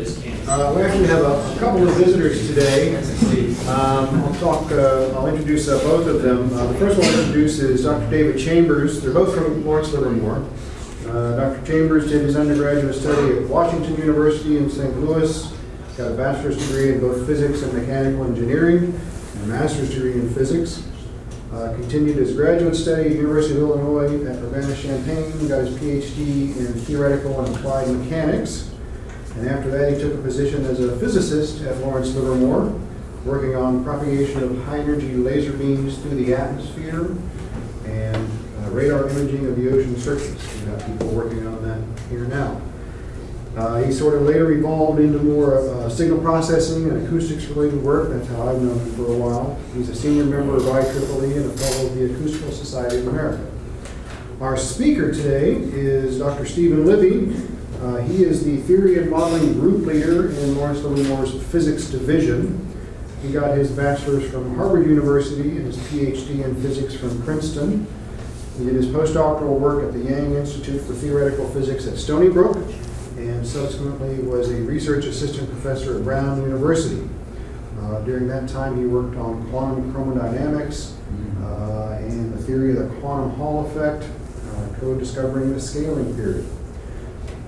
We actually have a couple of visitors today. I'll introduce both of them. The first one I'll introduce is Dr. David Chambers. They're both from Lawrence Livermore. Dr. Chambers did his undergraduate study at Washington University in St. Louis. Got a bachelor's degree in both physics and mechanical engineering, and a master's degree in physics. Continued his graduate study at University of Illinois at Urbana-Champaign. Got his PhD in theoretical and applied mechanics. And after that, he took a position as a physicist at Lawrence Livermore, working on propagation of high-energy laser beams through the atmosphere and radar imaging of the ocean surface. We've got people working on that here now. He sort of later evolved into more signal processing and acoustics-related work. That's how I've known him for a while. He's a senior member of IEEE and a fellow of the Acoustical Society of America. Our speaker today is Dr. Stephen Libby. He is the Theory and Modeling Group Leader in Lawrence Livermore's Physics Division. He got his bachelor's from Harvard University and his PhD in physics from Princeton. He did his postdoctoral work at the Yang Institute for Theoretical Physics at Stony Brook, and subsequently was a research assistant professor at Brown University. During that time, he worked on quantum chromodynamics and the theory of the quantum Hall effect, co-discovering the scaling theory.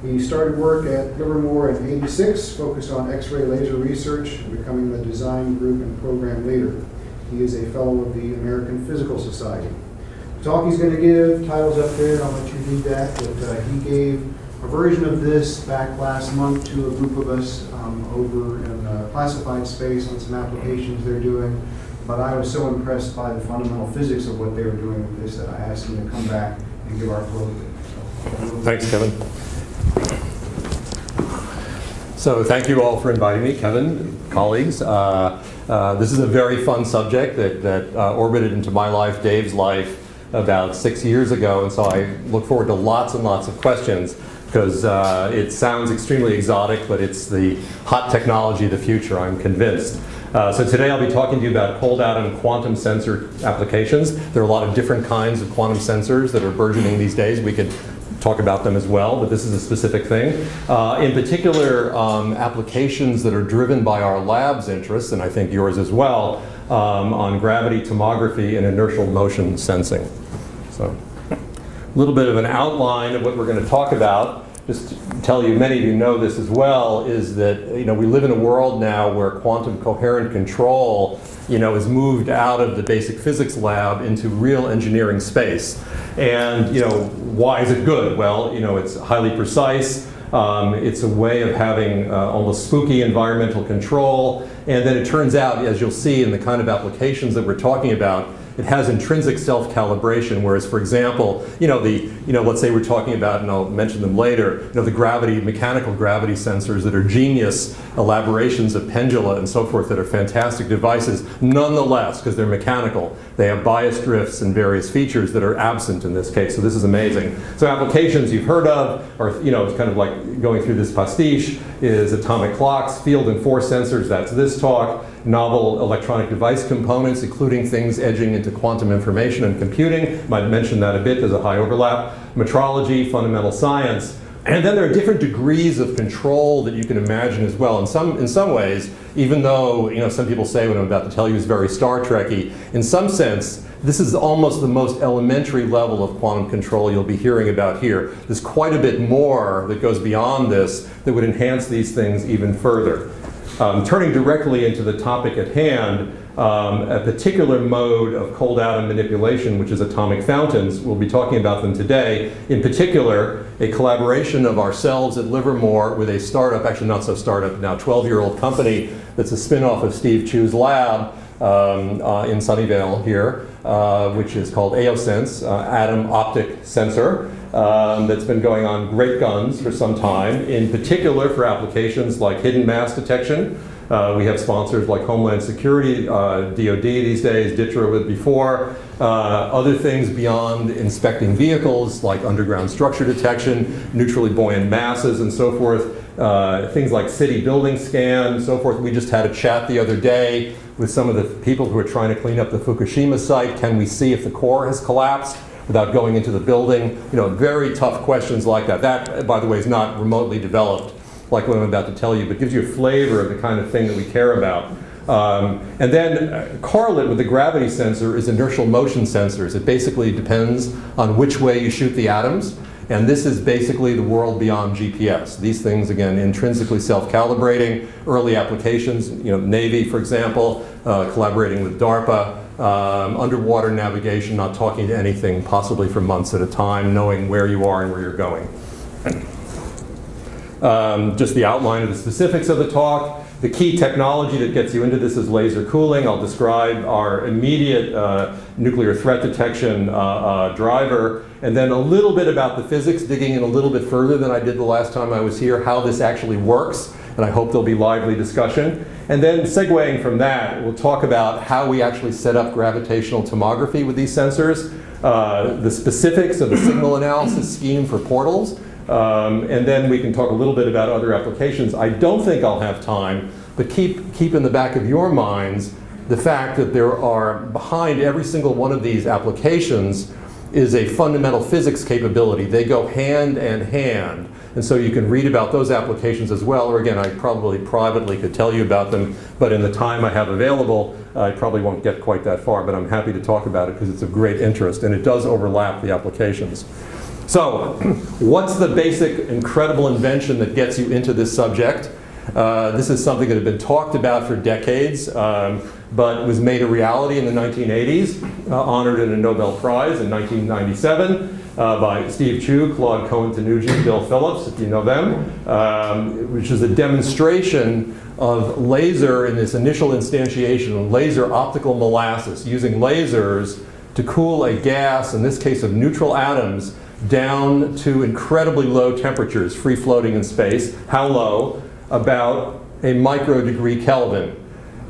He started work at Livermore in '86, focused on X-ray laser research, becoming the design group and program leader. He is a fellow of the American Physical Society. The talk he's going to give, title's up there, I'll let you read that, but he gave a version of this back last month to a group of us over in classified space on some applications they're doing. But I was so impressed by the fundamental physics of what they were doing with this that I asked him to come back and give our flow. Thanks, Kevin. So thank you all for inviting me, Kevin, colleagues. This is a very fun subject that orbited into my life, Dave's life, about 6 years ago, and so I look forward to lots and lots of questions because it sounds extremely exotic, but it's the hot technology of the future, I'm convinced. So today I'll be talking to you about cold atom quantum sensor applications. There are a lot of different kinds of quantum sensors that are burgeoning these days. We could talk about them as well, but this is a specific thing. In particular, applications that are driven by our lab's interests, and I think yours as well, on gravity tomography and inertial motion sensing. So a little bit of an outline of what we're going to talk about. Just to tell you, many of you know this as well, is that we live in a world now where quantum coherent control is moved out of the basic physics lab into real engineering space. And why is it good? Well, it's highly precise. It's a way of having almost spooky environmental control. And then it turns out, as you'll see in the kind of applications that we're talking about, it has intrinsic self-calibration, whereas, for example, let's say we're talking about, and I'll mention them later, the mechanical gravity sensors that are genius elaborations of pendula and so forth that are fantastic devices. Nonetheless, because they're mechanical, they have bias drifts and various features that are absent in this case. So this is amazing. So applications you've heard of, or it's kind of like going through this pastiche, is atomic clocks, field and force sensors. That's this talk. Novel electronic device components, including things edging into quantum information and computing. Might mention that a bit, there's a high overlap. Metrology, fundamental science. And then there are different degrees of control that you can imagine as well. In some ways, even though some people say what I'm about to tell you is very Star Trek-y, in some sense, this is almost the most elementary level of quantum control you'll be hearing about here. There's quite a bit more that goes beyond this that would enhance these things even further. Turning directly into the topic at hand, a particular mode of cold atom manipulation, which is atomic fountains. We'll be talking about them today. In particular, a collaboration of ourselves at Livermore with a startup, actually not so startup now, 12-year-old company that's a spin-off of Steve Chu's lab in Sunnyvale here, which is called AOSense, Atom Optic Sensor. That's been going on great guns for some time, in particular for applications like hidden mass detection. We have sponsors like Homeland Security, DOD these days, DITRA with before. Other things beyond inspecting vehicles like underground structure detection, neutrally buoyant masses and so forth. Things like city building scan and so forth. We just had a chat the other day with some of the people who are trying to clean up the Fukushima site. Can we see if the core has collapsed without going into the building? Very tough questions like that. That, by the way, is not remotely developed like what I'm about to tell you, but gives you a flavor of the kind of thing that we care about. And then correlate with the gravity sensor is inertial motion sensors. It basically depends on which way you shoot the atoms. And this is basically the world beyond GPS. These things, again, intrinsically self-calibrating, early applications, Navy, for example, collaborating with DARPA, underwater navigation, not talking to anything, possibly for months at a time, knowing where you are and where you're going. Just the outline of the specifics of the talk. The key technology that gets you into this is laser cooling. I'll describe our immediate nuclear threat detection driver, and then a little bit about the physics, digging in a little bit further than I did the last time I was here, how this actually works, and I hope there'll be lively discussion. And then segueing from that, we'll talk about how we actually set up gravitational tomography with these sensors, the specifics of the signal analysis scheme for portals, and then we can talk a little bit about other applications. I don't think I'll have time, but keep in the back of your minds the fact that there are, behind every single one of these applications, is a fundamental physics capability. They go hand in hand. And so you can read about those applications as well, or again, I probably privately could tell you about them, but in the time I have available, I probably won't get quite that far, but I'm happy to talk about it because it's of great interest, and it does overlap the applications. So, what's the basic incredible invention that gets you into this subject? This is something that had been talked about for decades, but was made a reality in the 1980s, honored in a Nobel Prize in 1997 by Steve Chu, Claude Cohen-Tanuji, Bill Phillips, if you know them, which is a demonstration of laser in this initial instantiation of laser optical molasses, using lasers to cool a gas, in this case of neutral atoms, down to incredibly low temperatures, free floating in space. How low? About a microdegree Kelvin.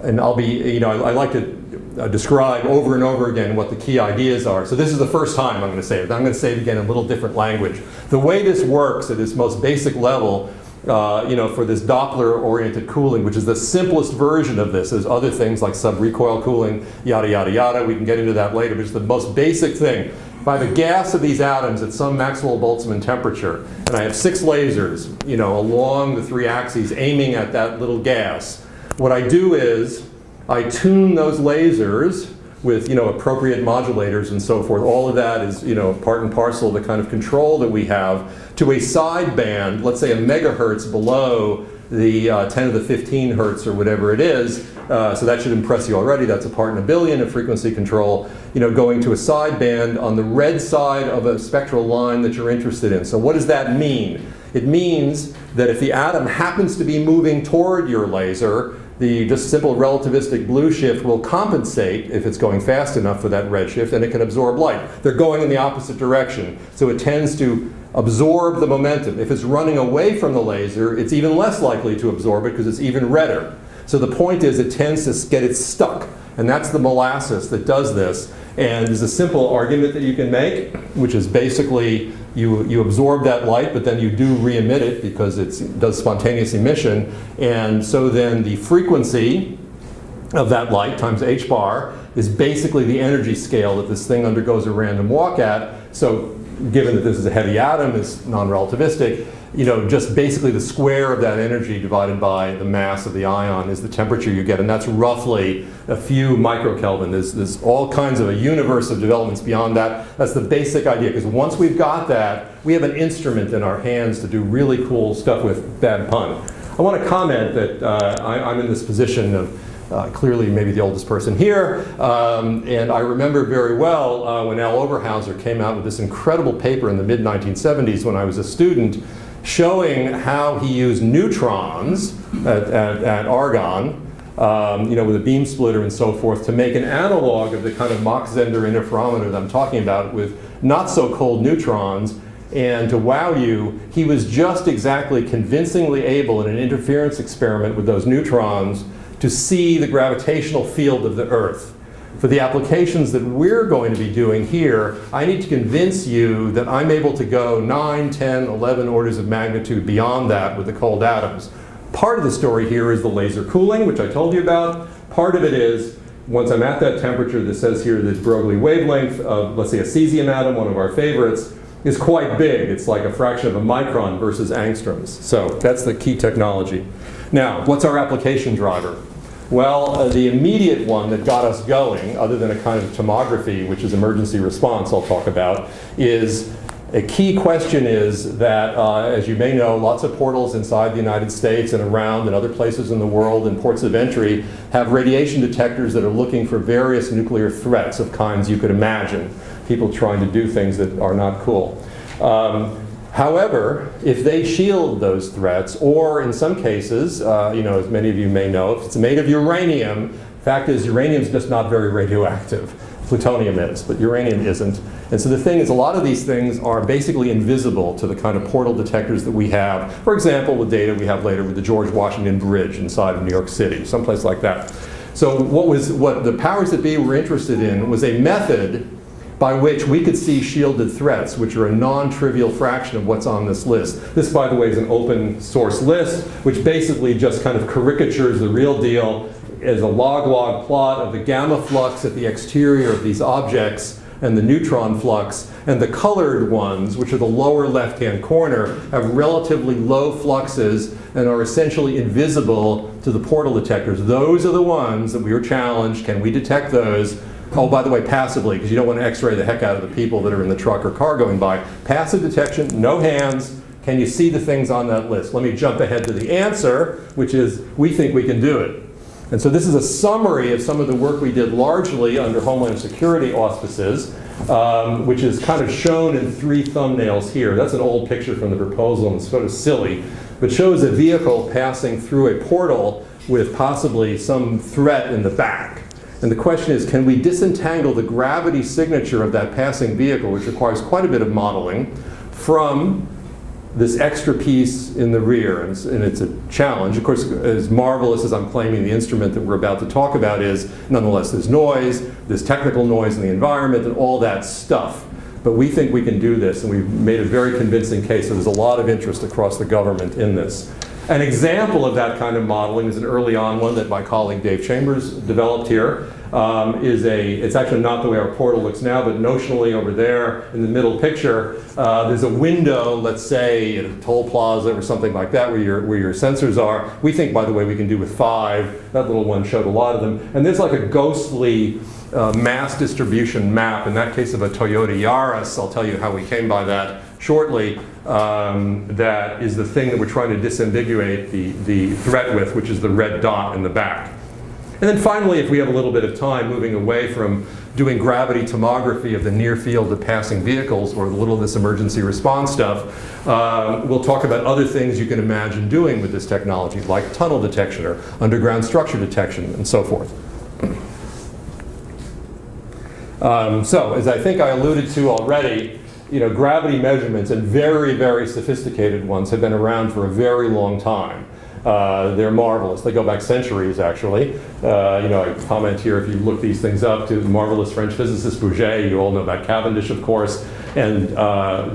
And I'll be, I like to describe over and over again what the key ideas are. So this is the first time I'm going to say it. I'm going to say it again in a little different language. The way this works at its most basic level, for this Doppler-oriented cooling, which is the simplest version of this. There's other things like sub-recoil cooling, yada, yada, yada. We can get into that later, but it's the most basic thing. If I have a gas of these atoms at some Maxwell-Boltzmann temperature, and I have 6 lasers, along the 3 axes aiming at that little gas, what I do is I tune those lasers with appropriate modulators and so forth. All of that is part and parcel of the kind of control that we have to a sideband, let's say a megahertz below the 10 to the 15 hertz or whatever it is. So that should impress you already. That's a part in a billion of frequency control, going to a sideband on the red side of a spectral line that you're interested in. So what does that mean? It means that if the atom happens to be moving toward your laser, the just simple relativistic blue shift will compensate if it's going fast enough for that red shift, and it can absorb light. They're going in the opposite direction, so it tends to absorb the momentum. If it's running away from the laser, it's even less likely to absorb it because it's even redder. So the point is it tends to get it stuck, and that's the molasses that does this. And there's a simple argument that you can make, which is basically you absorb that light, but then you do re-emit it because it does spontaneous emission. And so then the frequency of that light times h bar is basically the energy scale that this thing undergoes a random walk at. So given that this is a heavy atom, it's non-relativistic, just basically the square of that energy divided by the mass of the ion is the temperature you get, and that's roughly a few microkelvin. There's all kinds of a universe of developments beyond that. That's the basic idea, because once we've got that, we have an instrument in our hands to do really cool stuff with. Bad pun. I want to comment that I'm in this position of clearly maybe the oldest person here, and I remember very well when Al Oberhauser came out with this incredible paper in the mid-1970s when I was a student, showing how he used neutrons at argon, with a beam splitter and so forth, to make an analog of the kind of Mach-Zehnder interferometer that I'm talking about with not so cold neutrons. And to wow you, he was just exactly convincingly able in an interference experiment with those neutrons to see the gravitational field of the Earth. For the applications that we're going to be doing here, I need to convince you that I'm able to go 9, 10, 11 orders of magnitude beyond that with the cold atoms. Part of the story here is the laser cooling, which I told you about. Part of it is, once I'm at that temperature that says here the Broglie wavelength of, let's say, a cesium atom, one of our favorites, is quite big. It's like a fraction of a micron versus angstroms. So that's the key technology. Now, what's our application driver? Well, the immediate one that got us going, other than a kind of tomography, which is emergency response I'll talk about, is a key question is that, as you may know, lots of portals inside the United States and around and other places in the world and ports of entry have radiation detectors that are looking for various nuclear threats of kinds you could imagine. People trying to do things that are not cool. However, if they shield those threats, or in some cases, as many of you may know, if it's made of uranium, fact is uranium is just not very radioactive. Plutonium is, but uranium isn't. And so the thing is, a lot of these things are basically invisible to the kind of portal detectors that we have. For example, the data we have later with the George Washington Bridge inside of New York City, someplace like that. So what the powers that be were interested in was a method by which we could see shielded threats, which are a non-trivial fraction of what's on this list. This, by the way, is an open source list, which basically just kind of caricatures the real deal as a log-log plot of the gamma flux at the exterior of these objects and the neutron flux, and the colored ones, which are the lower left-hand corner, have relatively low fluxes and are essentially invisible to the portal detectors. Those are the ones that we were challenged. Can we detect those? Oh, by the way, passively, because you don't want to X-ray the heck out of the people that are in the truck or car going by. Passive detection, no hands. Can you see the things on that list? Let me jump ahead to the answer, which is we think we can do it. And so this is a summary of some of the work we did largely under Homeland Security auspices, which is kind of shown in 3 thumbnails here. That's an old picture from the proposal, and it's sort of silly, but shows a vehicle passing through a portal with possibly some threat in the back. And the question is, can we disentangle the gravity signature of that passing vehicle, which requires quite a bit of modeling, from this extra piece in the rear? And it's a challenge. Of course, as marvelous as I'm claiming the instrument that we're about to talk about is, nonetheless, there's noise, there's technical noise in the environment, and all that stuff. But we think we can do this, and we've made a very convincing case. So there's a lot of interest across the government in this. An example of that kind of modeling is an early on one that my colleague Dave Chambers developed here. It's actually not the way our portal looks now, but notionally over there in the middle picture, there's a window, let's say at a toll plaza or something like that, where your sensors are. We think, by the way, we can do with 5. That little one showed a lot of them. And there's like a ghostly mass distribution map, in that case of a Toyota Yaris. I'll tell you how we came by that shortly. That is the thing that we're trying to disambiguate the threat with, which is the red dot in the back. And then finally, if we have a little bit of time, moving away from doing gravity tomography of the near field of passing vehicles or a little of this emergency response stuff, we'll talk about other things you can imagine doing with this technology, like tunnel detection or underground structure detection and so forth. So, as I think I alluded to already, gravity measurements, and very, very sophisticated ones, have been around for a very long time. They're marvelous. They go back centuries, actually. I comment here, if you look these things up, to the marvelous French physicist Bourget. You all know about Cavendish, of course, and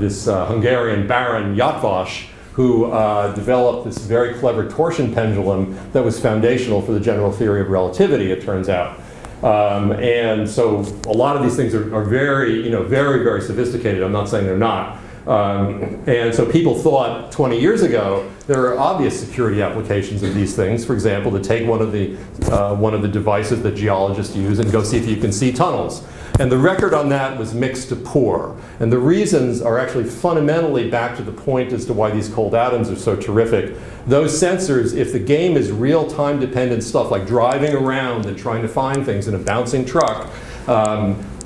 this Hungarian Baron János, who developed this very clever torsion pendulum that was foundational for the general theory of relativity, it turns out. And so a lot of these things are very, very, very sophisticated. I'm not saying they're not. And so people thought 20 years ago there are obvious security applications of these things. For example, to take one of the devices that geologists use and go see if you can see tunnels. And the record on that was mixed to poor. And the reasons are actually fundamentally back to the point as to why these cold atoms are so terrific. Those sensors, if the game is real-time dependent stuff like driving around and trying to find things in a bouncing truck,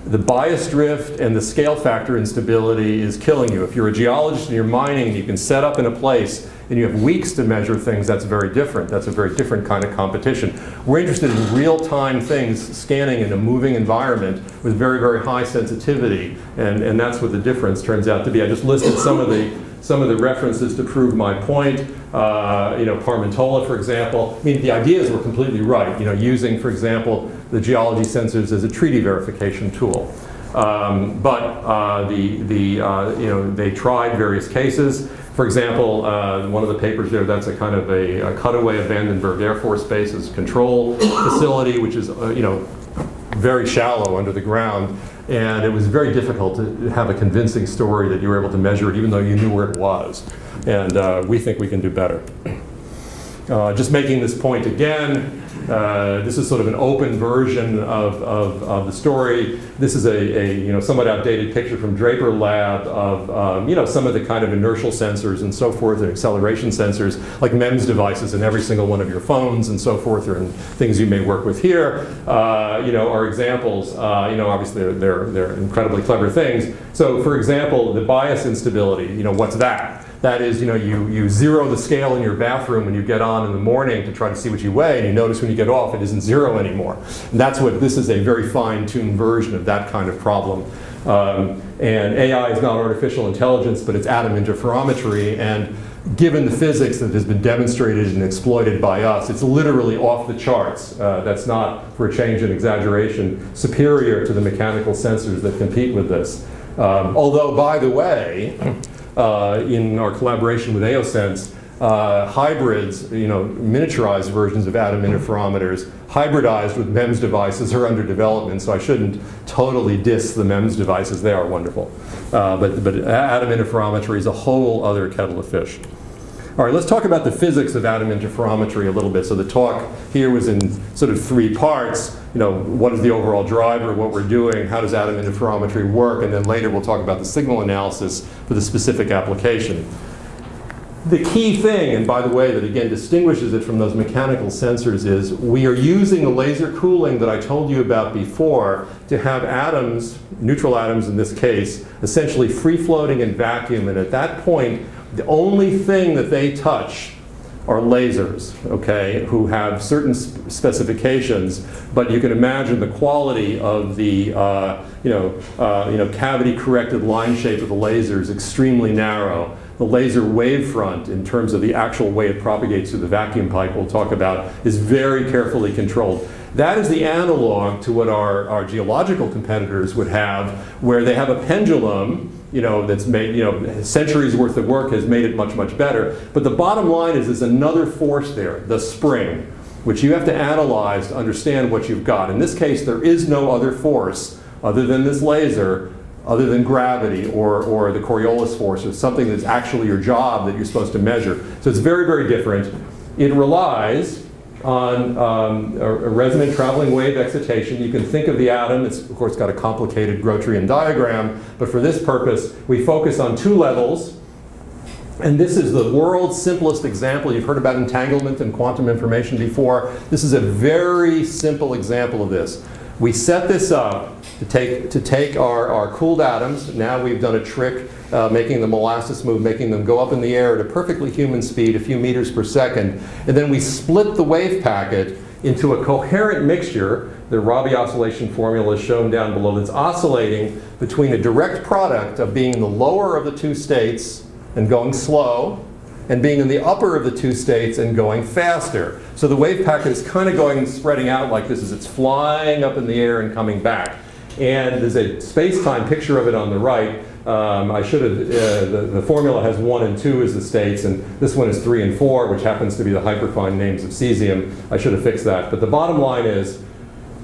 the bias drift and the scale factor instability is killing you. If you're a geologist and you're mining and you can set up in a place and you have weeks to measure things, that's very different. That's a very different kind of competition. We're interested in real-time things scanning in a moving environment with very, very high sensitivity, and that's what the difference turns out to be. I just listed some of the references to prove my point. Parmentola, for example. I mean, the ideas were completely right. Using, for example, the geology sensors as a treaty verification tool. But they tried various cases. For example, one of the papers there, that's a kind of a cutaway of Vandenberg Air Force Base's control facility, which is very shallow under the ground, and it was very difficult to have a convincing story that you were able to measure it even though you knew where it was. And we think we can do better. Just making this point again, this is sort of an open version of the story. This is a somewhat outdated picture from Draper Lab of some of the kind of inertial sensors and so forth, and acceleration sensors, like MEMS devices in every single one of your phones and so forth, or in things you may work with here, are examples. Obviously they're incredibly clever things. So, for example, the bias instability. What's that? That is, you zero the scale in your bathroom when you get on in the morning to try to see what you weigh, and you notice when you get off it isn't zero anymore. And that's what this is, a very fine-tuned version of that kind of problem. And AI is not artificial intelligence, but it's atom interferometry. And given the physics that has been demonstrated and exploited by us, it's literally off the charts. That's not, for a change in exaggeration, superior to the mechanical sensors that compete with this. Although, by the way, in our collaboration with AOSense, hybrids, miniaturized versions of atom interferometers, hybridized with MEMS devices, are under development, so I shouldn't totally diss the MEMS devices. They are wonderful. But atom interferometry is a whole other kettle of fish. All right, let's talk about the physics of atom interferometry a little bit. So the talk here was in sort of 3 parts. What is the overall driver, what we're doing, how does atom interferometry work, and then later we'll talk about the signal analysis for the specific application. The key thing, and by the way, that again distinguishes it from those mechanical sensors, is we are using the laser cooling that I told you about before to have atoms, neutral atoms in this case, essentially free-floating in vacuum, and at that point, the only thing that they touch are lasers, okay, who have certain specifications, but you can imagine the quality of the cavity-corrected line shape of the laser is extremely narrow. The laser wavefront, in terms of the actual way it propagates through the vacuum pipe we'll talk about, is very carefully controlled. That is the analog to what our geological competitors would have, where they have a pendulum that's made, centuries worth of work has made it much, much better. But the bottom line is there's another force there, the spring, which you have to analyze to understand what you've got. In this case, there is no other force other than this laser, other than gravity or the Coriolis force, or something that's actually your job that you're supposed to measure. So it's very, very different. It relies on a resonant traveling wave excitation. You can think of the atom, it's of course got a complicated Grotrian diagram, but for this purpose we focus on 2 levels. And this is the world's simplest example. You've heard about entanglement and quantum information before. This is a very simple example of this. We set this up to take our cooled atoms. Now we've done a trick making the molasses move, making them go up in the air at a perfectly human speed, a few meters per second. And then we split the wave packet into a coherent mixture. The Rabi oscillation formula is shown down below, that's oscillating between a direct product of being in the lower of the 2 states and going slow, and being in the upper of the 2 states and going faster. So the wave packet is kind of going and spreading out like this as it's flying up in the air and coming back. And there's a space-time picture of it on the right. I should have, the formula has 1 and 2 as the states, and this one is 3 and 4, which happens to be the hyperfine names of cesium. I should have fixed that. But the bottom line is,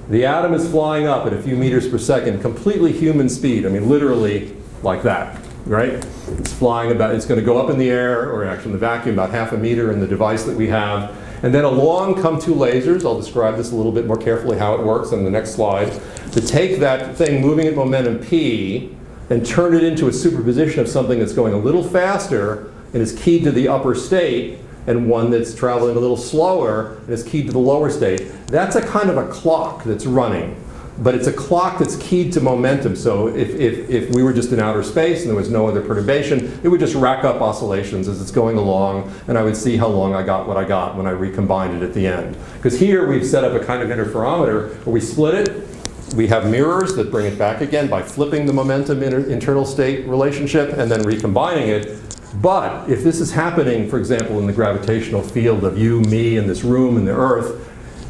the atom is flying up at a few meters per second, completely human speed. I mean, literally like that, right? It's flying about, it's going to go up in the air, or actually in the vacuum, about half a meter in the device that we have. And then along come 2 lasers. I'll describe this a little bit more carefully how it works on the next slide. To take that thing moving at momentum p and turn it into a superposition of something that's going a little faster and is keyed to the upper state, and one that's traveling a little slower and is keyed to the lower state. That's a kind of a clock that's running. But it's a clock that's keyed to momentum. So if we were just in outer space and there was no other perturbation, it would just rack up oscillations as it's going along, and I would see how long I got what I got when I recombined it at the end. Because here we've set up a kind of interferometer where we split it. We have mirrors that bring it back again by flipping the momentum internal state relationship and then recombining it. But if this is happening, for example, in the gravitational field of you, me, and this room, and the Earth,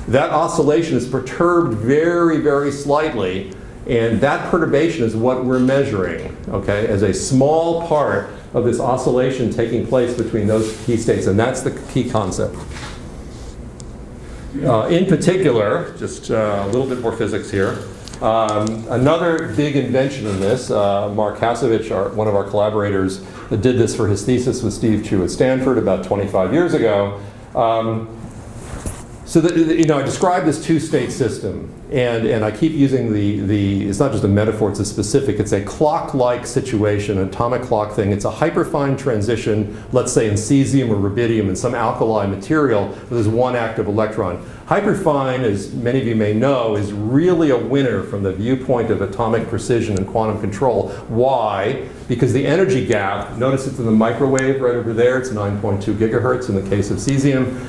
that oscillation is perturbed very, very slightly, and that perturbation is what we're measuring, okay, as a small part of this oscillation taking place between those key states, and that's the key concept. In particular, just a little bit more physics here. Another big invention in this, Mark Hasovich, one of our collaborators, did this for his thesis with Steve Chu at Stanford about 25 years ago. So I described this two-state system, and I keep using it's not just a metaphor, it's a specific, it's a clock-like situation, an atomic clock thing. It's a hyperfine transition, let's say in cesium or rubidium, in some alkali material, where there's one active electron. Hyperfine, as many of you may know, is really a winner from the viewpoint of atomic precision and quantum control. Why? Because the energy gap, notice it's in the microwave right over there, it's 9.2 gigahertz in the case of cesium,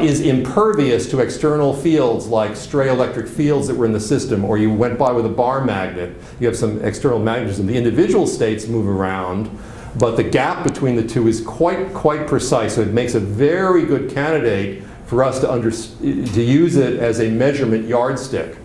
is impervious to external fields like stray electric fields that were in the system, or you went by with a bar magnet. You have some external magnetism. The individual states move around, but the gap between the two is quite precise. So it makes a very good candidate for us to use it as a measurement yardstick.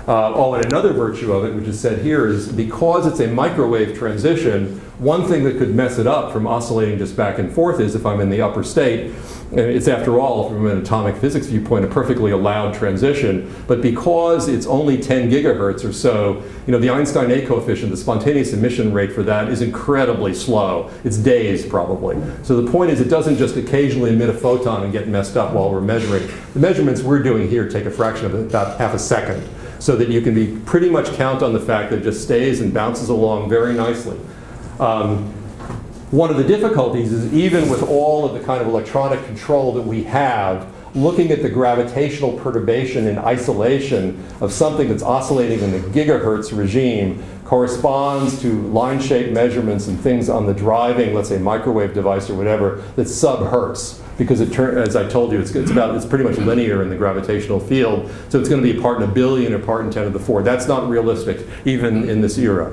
And another virtue of it, which is said here, is because it's a microwave transition, one thing that could mess it up from oscillating just back and forth is if I'm in the upper state, and it's after all, from an atomic physics viewpoint, a perfectly allowed transition, but because it's only 10 gigahertz or so, the Einstein A coefficient, the spontaneous emission rate for that is incredibly slow. It's days probably. So the point is it doesn't just occasionally emit a photon and get messed up while we're measuring. The measurements we're doing here take a fraction of about half a second, so that you can pretty much count on the fact that it just stays and bounces along very nicely. One of the difficulties is even with all of the kind of electronic control that we have, looking at the gravitational perturbation in isolation of something that's oscillating in the gigahertz regime corresponds to line-shape measurements and things on the driving, let's say, microwave device or whatever, that's sub-hertz. Because as I told you, it's pretty much linear in the gravitational field, so it's going to be a part in a billion or part in 10 to the 4. That's not realistic, even in this era.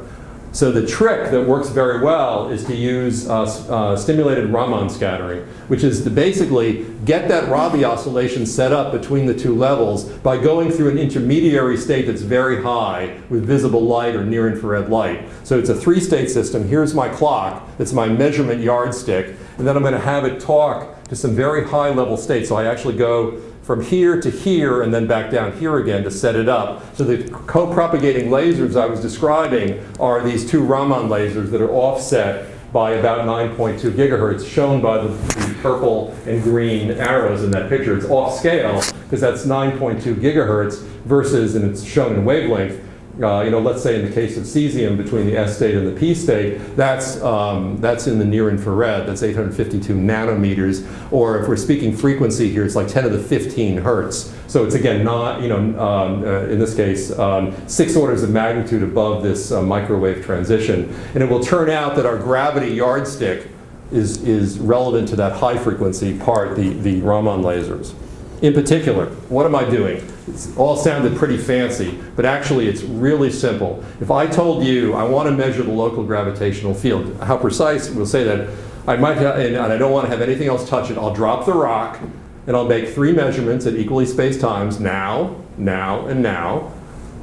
So the trick that works very well is to use stimulated Raman scattering, which is to basically get that Rabi oscillation set up between the two levels by going through an intermediary state that's very high with visible light or near-infrared light. So it's a three-state system. Here's my clock. It's my measurement yardstick. And then I'm going to have it talk to some very high-level states. So I actually go from here to here and then back down here again to set it up. So the co-propagating lasers I was describing are these two Raman lasers that are offset by about 9.2 gigahertz, shown by the purple and green arrows in that picture. It's off scale because that's 9.2 gigahertz versus, and it's shown in wavelength, let's say in the case of cesium between the S state and the P state, that's in the near infrared, that's 852 nanometers, or if we're speaking frequency here, it's like 10 to the 15 hertz. So it's again not, in this case, 6 orders of magnitude above this microwave transition. And it will turn out that our gravity yardstick is relevant to that high frequency part, the Raman lasers. In particular, what am I doing? It's all sounded pretty fancy, but actually it's really simple. If I told you I want to measure the local gravitational field, how precise? We'll say that I might have, and I don't want to have anything else touch it. I'll drop the rock, and I'll make 3 measurements at equally spaced times, now, now, and now.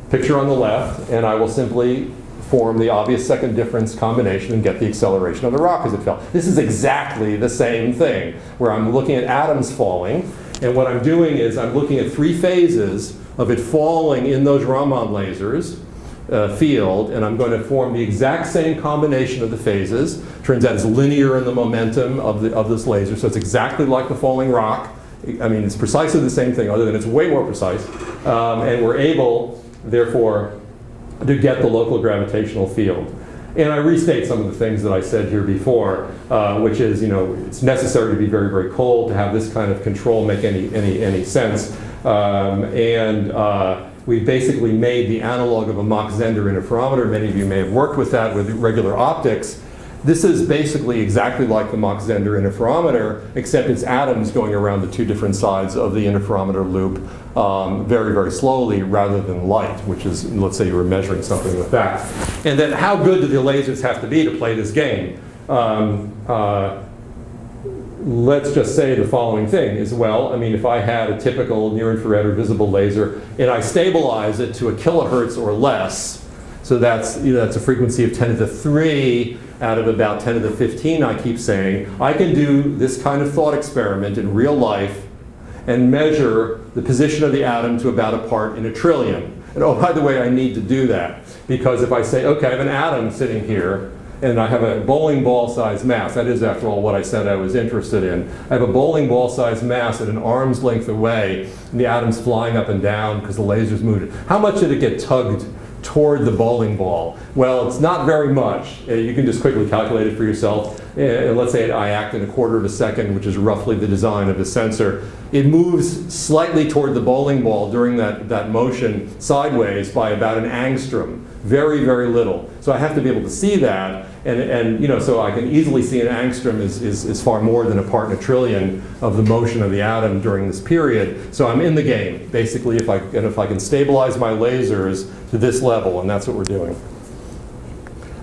Picture on the left, and I will simply form the obvious second difference combination and get the acceleration of the rock as it fell. This is exactly the same thing, where I'm looking at atoms falling, and what I'm doing is I'm looking at 3 phases of it falling in those Raman lasers field, and I'm going to form the exact same combination of the phases. Turns out it's linear in the momentum of this laser, so it's exactly like the falling rock. I mean, it's precisely the same thing, other than it's way more precise. And we're able, therefore, to get the local gravitational field. And I restate some of the things that I said here before, which is, it's necessary to be very, very cold to have this kind of control make any sense. We basically made the analog of a Mach-Zehnder interferometer. Many of you may have worked with that with regular optics. This is basically exactly like the Mach-Zehnder interferometer, except it's atoms going around the 2 different sides of the interferometer loop very, very slowly rather than light, which is, let's say you were measuring something with that. And then how good do the lasers have to be to play this game? Let's just say the following thing is, well, I mean, if I had a typical near-infrared or visible laser and I stabilize it to a kilohertz or less, so that's a frequency of 10 to the 3 out of about 10 to the 15, I keep saying, I can do this kind of thought experiment in real life and measure the position of the atom to about a part in a trillion. And oh, by the way, I need to do that because if I say, okay, I have an atom sitting here and I have a bowling ball sized mass, that is after all what I said I was interested in. I have a bowling ball sized mass at an arm's length away and the atom's flying up and down because the laser's moving. How much did it get tugged toward the bowling ball? Well, it's not very much. You can just quickly calculate it for yourself. Let's say I act in a quarter of a second, which is roughly the design of the sensor. It moves slightly toward the bowling ball during that motion sideways by about an angstrom. Very, very little. So I have to be able to see that, and you know, so I can easily see an angstrom is far more than a part in a trillion of the motion of the atom during this period. So I'm in the game, basically, if I can stabilize my lasers to this level, and that's what we're doing.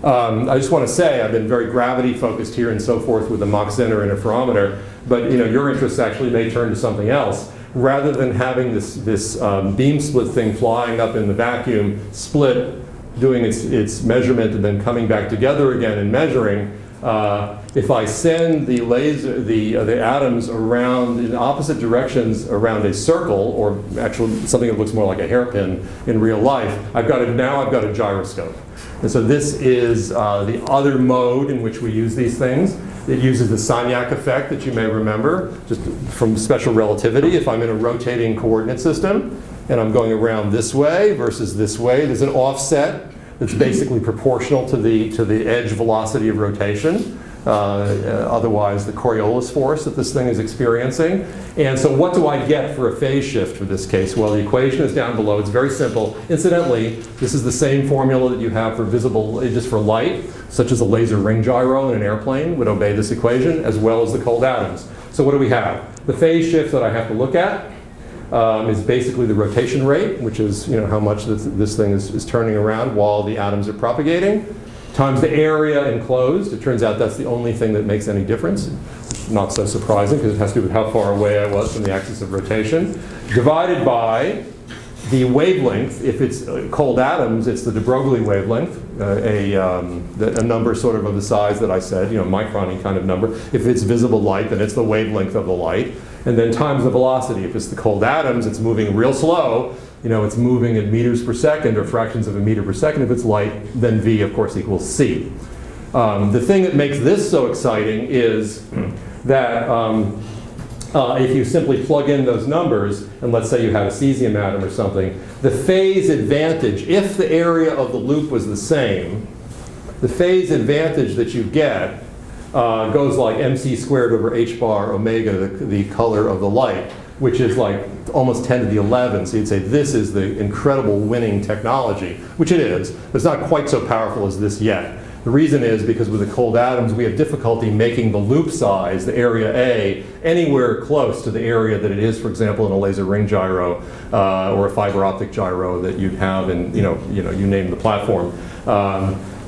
I just want to say I've been very gravity focused here and so forth with the Mach Zehnder interferometer, but you know, your interests actually may turn to something else. Rather than having this beam split thing flying up in the vacuum, split, doing its measurement and then coming back together again and measuring, if I send the laser, the atoms around in opposite directions around a circle, or actually something that looks more like a hairpin in real life, now I've got a gyroscope. And so this is the other mode in which we use these things. It uses the Sagnac effect that you may remember, just from special relativity. If I'm in a rotating coordinate system, and I'm going around this way versus this way, there's an offset that's basically proportional to the edge velocity of rotation. Otherwise, the Coriolis force that this thing is experiencing. And so what do I get for a phase shift for this case? Well, the equation is down below. It's very simple. Incidentally, this is the same formula that you have for visible images for light, such as a laser ring gyro in an airplane would obey this equation, as well as the cold atoms. So what do we have? The phase shift that I have to look at is basically the rotation rate, which is how much this thing is turning around while the atoms are propagating, times the area enclosed. It turns out that's the only thing that makes any difference. Not so surprising, because it has to do with how far away I was from the axis of rotation, divided by the wavelength. If it's cold atoms, it's the de Broglie wavelength, a number sort of the size that I said, micron kind of number. If it's visible light, then it's the wavelength of the light. And then times the velocity. If it's the cold atoms, it's moving real slow. It's moving at meters per second or fractions of a meter per second. If it's light, then V, of course, equals C. The thing that makes this so exciting is that if you simply plug in those numbers, and let's say you had a cesium atom or something, the phase advantage, if the area of the loop was the same, the phase advantage that you get goes like mc squared over h bar omega, the color of the light, which is like almost 10 to the 11. So you'd say this is the incredible winning technology, which it is, but it's not quite so powerful as this yet. The reason is because with the cold atoms, we have difficulty making the loop size, the area A, anywhere close to the area that it is, for example, in a laser ring gyro or a fiber optic gyro that you'd have in, you name the platform.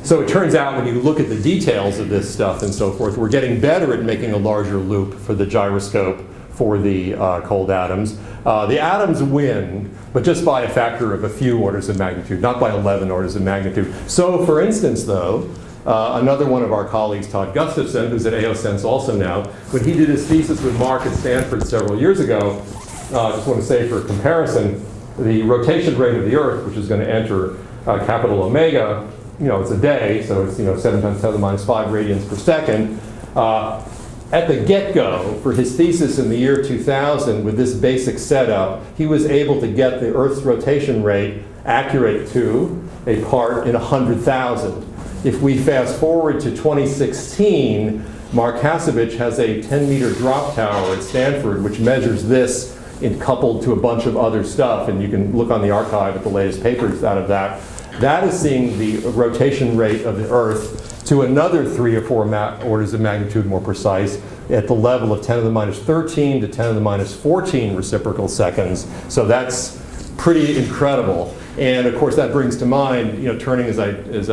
So it turns out when you look at the details of this stuff and so forth, we're getting better at making a larger loop for the gyroscope for the cold atoms. The atoms win, but just by a factor of a few orders of magnitude, not by 11 orders of magnitude. So for instance, though, another one of our colleagues, Todd Gustafson, who's at AOSense also now, when he did his thesis with Mark at Stanford several years ago, I just want to say for comparison, the rotation rate of the Earth, which is going to enter capital omega, it's a day, so it's 7 times 10 to the minus 5 radians per second. At the get-go, for his thesis in the year 2000, with this basic setup, he was able to get the Earth's rotation rate accurate to a part in 100,000. If we fast forward to 2016, Mark Hasovich has a 10-meter drop tower at Stanford, which measures this coupled to a bunch of other stuff, and you can look on the archive at the latest papers out of that. That is seeing the rotation rate of the Earth to another 3 or 4 orders of magnitude more precise at the level of 10 to the minus 13 to 10 to the minus 14 reciprocal seconds. So that's pretty incredible. And of course that brings to mind, turning as I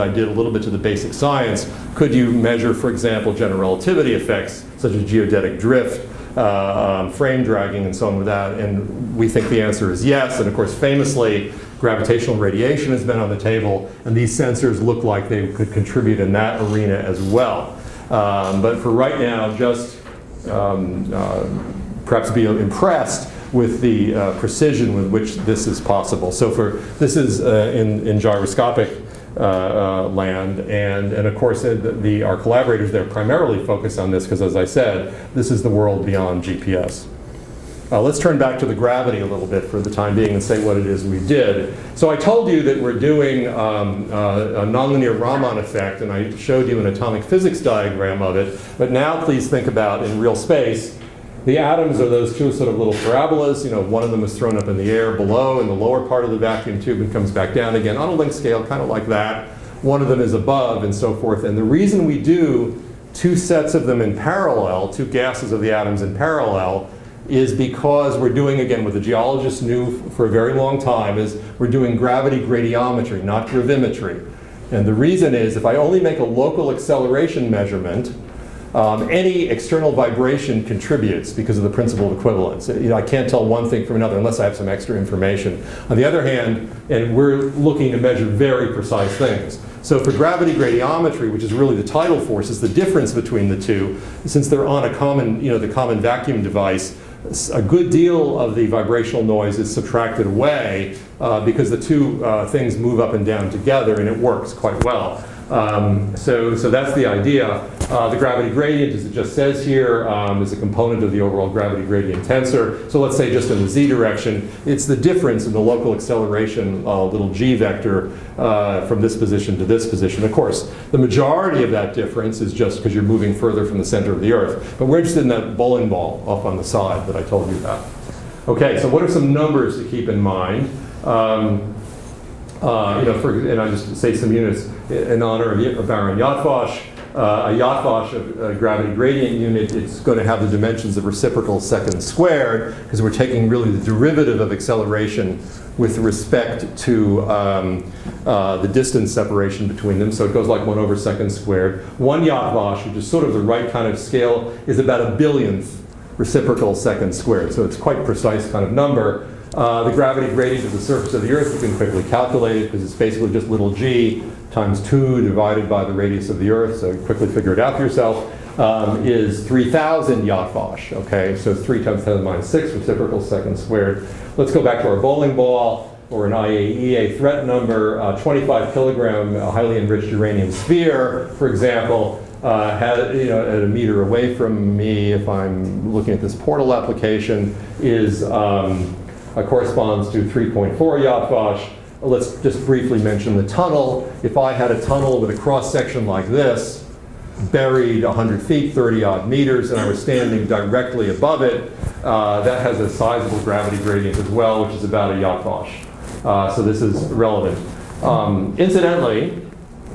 did a little bit to the basic science, could you measure, for example, general relativity effects such as geodetic drift, frame dragging and so on with that? And we think the answer is yes. And of course famously, gravitational radiation has been on the table, and these sensors look like they could contribute in that arena as well. But for right now, just perhaps be impressed with the precision with which this is possible. So this is in gyroscopic land, and of course our collaborators there primarily focus on this because, as I said, this is the world beyond GPS. Let's turn back to the gravity a little bit for the time being and say what it is we did. So I told you that we're doing a nonlinear Raman effect, and I showed you an atomic physics diagram of it. But now please think about, in real space, the atoms are those two sort of little parabolas. You know, one of them is thrown up in the air below in the lower part of the vacuum tube and comes back down again on a length scale, kind of like that. One of them is above and so forth. And the reason we do two sets of them in parallel, two gases of the atoms in parallel, is because we're doing, again, what the geologists knew for a very long time, is we're doing gravity gradiometry, not gravimetry. And the reason is, if I only make a local acceleration measurement, any external vibration contributes because of the principle of equivalence. You know, I can't tell one thing from another unless I have some extra information. On the other hand, and we're looking to measure very precise things. So for gravity gradiometry, which is really the tidal force, is the difference between the two, since they're on a common, the common vacuum device, a good deal of the vibrational noise is subtracted away because the two things move up and down together, and it works quite well. So that's the idea. The gravity gradient, as it just says here, is a component of the overall gravity gradient tensor. So let's say just in the z direction, it's the difference in the local acceleration, little g vector, from this position to this position. Of course, the majority of that difference is just because you're moving further from the center of the Earth. But we're interested in that bowling ball off on the side that I told you about. Okay, so what are some numbers to keep in mind? And I just say some units in honor of Baron Yatvash. A Yatvash, a gravity gradient unit, it's going to have the dimensions of reciprocal seconds squared, because we're taking really the derivative of acceleration with respect to the distance separation between them. So it goes like 1 over seconds squared. 1 Yatvash, which is sort of the right kind of scale, is about a billionth reciprocal seconds squared. So it's quite precise kind of number. The gravity gradient of the surface of the Earth, you can quickly calculate it because it's basically just little g times 2 divided by the radius of the Earth, so quickly figure it out for yourself, is 3,000 Yatvash. Okay, so 3 times 10 to the minus 6 reciprocal seconds squared. Let's go back to our bowling ball, or an IAEA threat number. 25 kilogram highly enriched uranium sphere, for example, at a meter away from me, if I'm looking at this portal application, is corresponds to 3.4 Yatvash. Let's just briefly mention the tunnel. If I had a tunnel with a cross-section like this, buried 100 feet, 30-odd meters, and I was standing directly above it, that has a sizable gravity gradient as well, which is about a Yatvash. So this is relevant. Incidentally,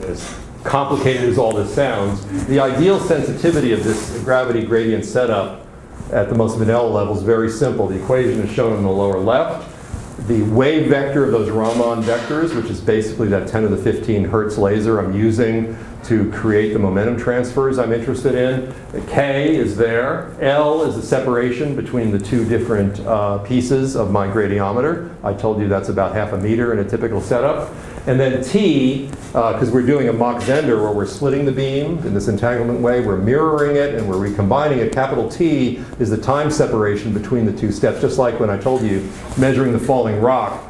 as complicated as all this sounds, the ideal sensitivity of this gravity gradient setup at the most vanilla level is very simple. The equation is shown in the lower left. The wave vector of those Raman vectors, which is basically that 10 to the 15 hertz laser I'm using to create the momentum transfers I'm interested in. K is there. L is the separation between the two different pieces of my gradiometer. I told you that's about ½ a meter in a typical setup. And then T, because we're doing a Mach Zehnder where we're splitting the beam in this entanglement way, we're mirroring it and we're recombining it. Capital T is the time separation between the two steps, just like when I told you measuring the falling rock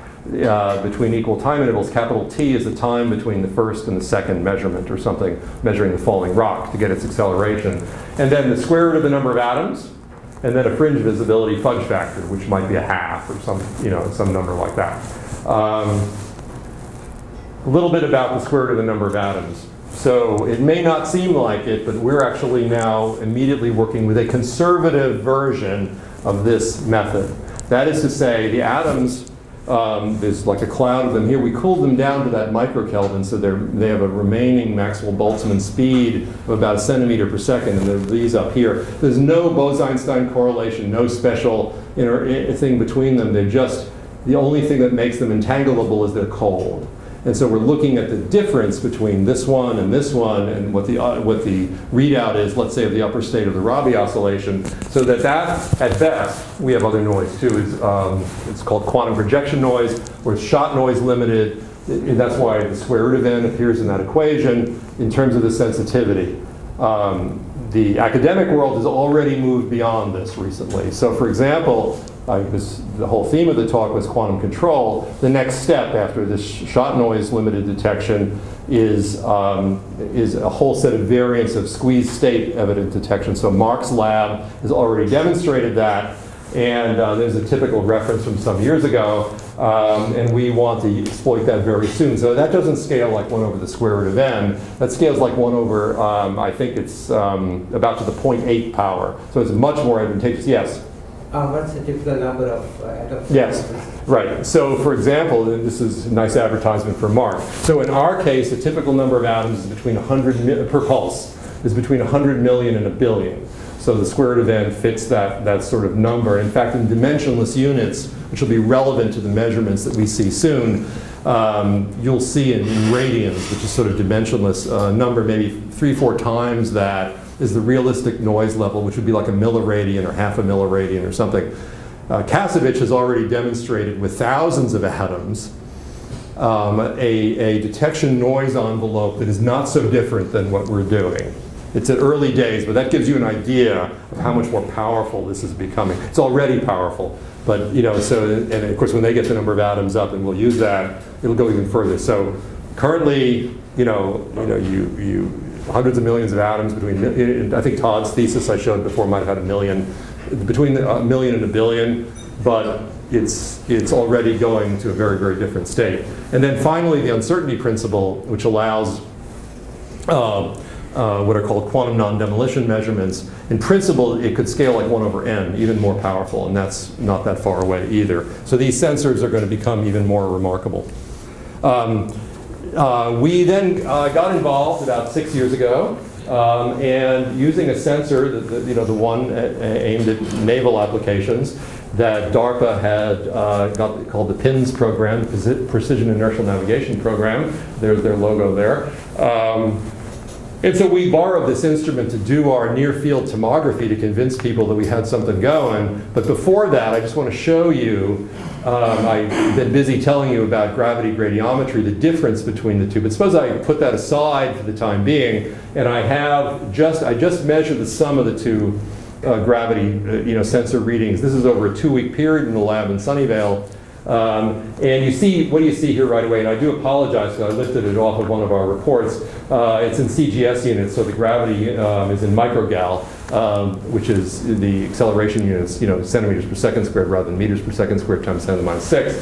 between equal time intervals. Capital T is the time between the first and the second measurement or something, measuring the falling rock to get its acceleration. And then the square root of the number of atoms, and then a fringe visibility fudge factor, which might be a half or some number like that. A little bit about the square root of the number of atoms. So it may not seem like it, but we're actually now immediately working with a conservative version of this method. That is to say, the atoms, there's like a cloud of them here. We cooled them down to that microkelvin, so they have a remaining Maxwell-Boltzmann speed of about 1 centimeter per second, and there are these up here. There's no Bose-Einstein correlation, no special thing between them. They're just, the only thing that makes them entangleable is they're cold. And so we're looking at the difference between this one and what the readout is, let's say, of the upper state of the Rabi oscillation, so that at best, we have other noise too. It's called quantum projection noise, or it's shot noise limited. And that's why the square root of n appears in that equation in terms of the sensitivity. The academic world has already moved beyond this recently. So for example, the whole theme of the talk was quantum control. The next step after this shot noise limited detection is a whole set of variants of squeeze state evident detection. So Mark's lab has already demonstrated that, and there's a typical reference from some years ago, and we want to exploit that very soon. So that doesn't scale like 1 over the square root of n. That scales like 1 over, I think it's about to the 0.8 power. So it's much more advantageous. Yes? What's the typical number of atoms? Yes, right. So for example, this is a nice advertisement for Mark. So in our case, the typical number of atoms is between 100 per pulse, is between 100 million and a billion. So the square root of n fits that sort of number. In fact, in dimensionless units, which will be relevant to the measurements that we see soon, you'll see in radians, which is sort of dimensionless number, maybe 3-4 times that is the realistic noise level, which would be like a milliradian or half a milliradian or something. Kasevich has already demonstrated with thousands of atoms a detection noise envelope that is not so different than what we're doing. It's at early days, but that gives you an idea of how much more powerful this is becoming. It's already powerful, but and of course when they get the number of atoms up, and we'll use that, it'll go even further. So currently, hundreds of millions of atoms between, I think Todd's thesis I showed before might have had a million, between a million and a billion, but it's already going to a very, very different state. And then finally, the uncertainty principle, which allows what are called quantum non-demolition measurements. In principle, it could scale like 1 over n, even more powerful, and that's not that far away either. So these sensors are going to become even more remarkable. We then got involved about 6 years ago, and using a sensor, the one aimed at naval applications, that DARPA had called the PINS program, the Precision Inertial Navigation Program. There's their logo there. And so we borrowed this instrument to do our near-field tomography to convince people that we had something going. But before that, I just want to show you, I've been busy telling you about gravity gradiometry, the difference between the two. But suppose I put that aside for the time being, and I just measured the sum of the two gravity sensor readings. This is over a 2-week period in the lab in Sunnyvale. And you see, what do you see here right away? And I do apologize because I lifted it off of one of our reports. It's in CGS units, so the gravity is in microgal, which is the acceleration units, centimeters per second squared rather than meters per second squared times 10 to the minus 6.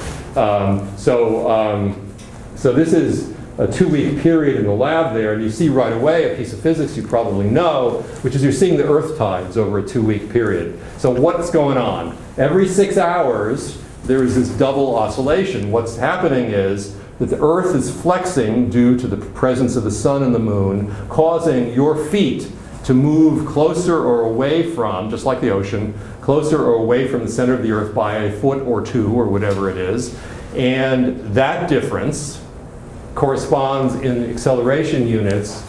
So this is a 2-week period in the lab there, and you see right away a piece of physics you probably know, which is you're seeing the earth tides over a 2-week period. So what's going on? Every 6 hours, there is this double oscillation. What's happening is that the Earth is flexing due to the presence of the sun and the moon, causing your feet to move closer or away from, just like the ocean, closer or away from the center of the Earth by a foot or two or whatever it is. And that difference corresponds in acceleration units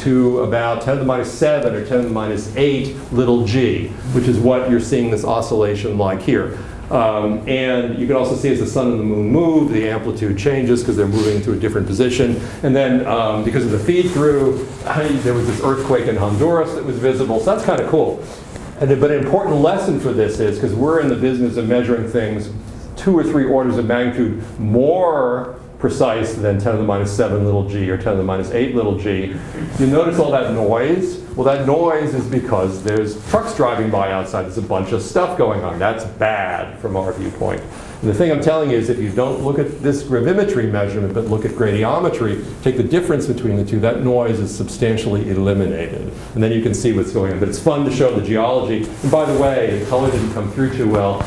to about 10 to the minus 7 or 10 to the minus 8 little g, which is what you're seeing this oscillation like here. And you can also see as the sun and the moon move, the amplitude changes because they're moving to a different position. And then because of the feed through, there was this earthquake in Honduras that was visible. So that's kind of cool. But an important lesson for this is, because we're in the business of measuring things 2 or 3 orders of magnitude more precise than 10 to the minus 7 little g or 10 to the minus 8 little g. You notice all that noise? Well, that noise is because there's trucks driving by outside. There's a bunch of stuff going on. That's bad from our viewpoint. And the thing I'm telling you is if you don't look at this gravimetry measurement, but look at gradiometry, take the difference between the two, that noise is substantially eliminated. And then you can see what's going on. But it's fun to show the geology. And by the way, the color didn't come through too well.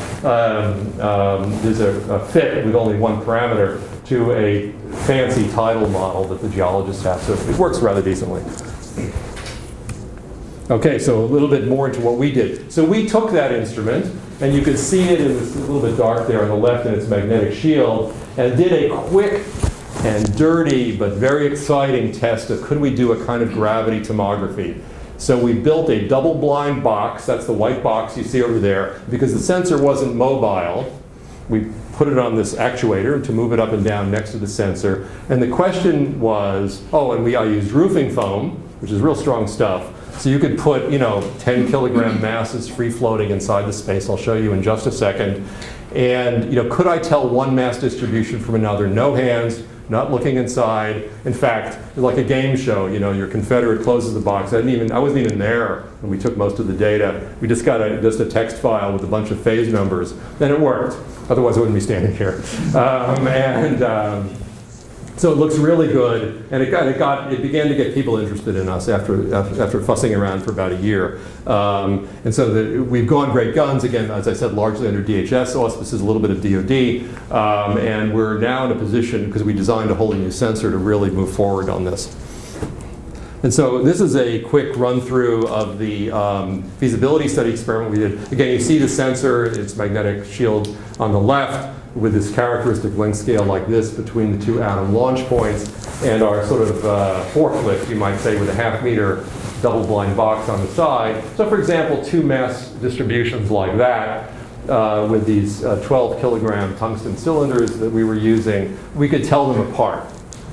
There's a fit with only one parameter to a fancy tidal model that the geologists have. So it works rather decently. Okay, so a little bit more into what we did. So we took that instrument, and you can see it in this little bit dark there on the left in its magnetic shield, and did a quick and dirty but very exciting test of could we do a kind of gravity tomography. So we built a double-blind box, that's the white box you see over there, because the sensor wasn't mobile. We put it on this actuator to move it up and down next to the sensor. And the question was, I used roofing foam, which is real strong stuff. So you could put, 10 kilogram masses free floating inside the space. I'll show you in just a second. And, could I tell one mass distribution from another? No hands, not looking inside. In fact, like a game show, your Confederate closes the box. I wasn't even there when we took most of the data. We just got a text file with a bunch of phase numbers. Then it worked. Otherwise, I wouldn't be standing here. So it looks really good, and it began to get people interested in us after fussing around for about a year. And so we've gone great guns, again, as I said, largely under DHS auspices, a little bit of DoD, and we're now in a position, because we designed a wholly new sensor, to really move forward on this. And so this is a quick run-through of the feasibility study experiment we did. Again, you see the sensor, its magnetic shield on the left, with this characteristic length scale like this between the two atom launch points, and our sort of forklift, you might say, with a half-meter double-blind box on the side. So for example, two mass distributions like that, with these 12 kilogram tungsten cylinders that we were using, we could tell them apart.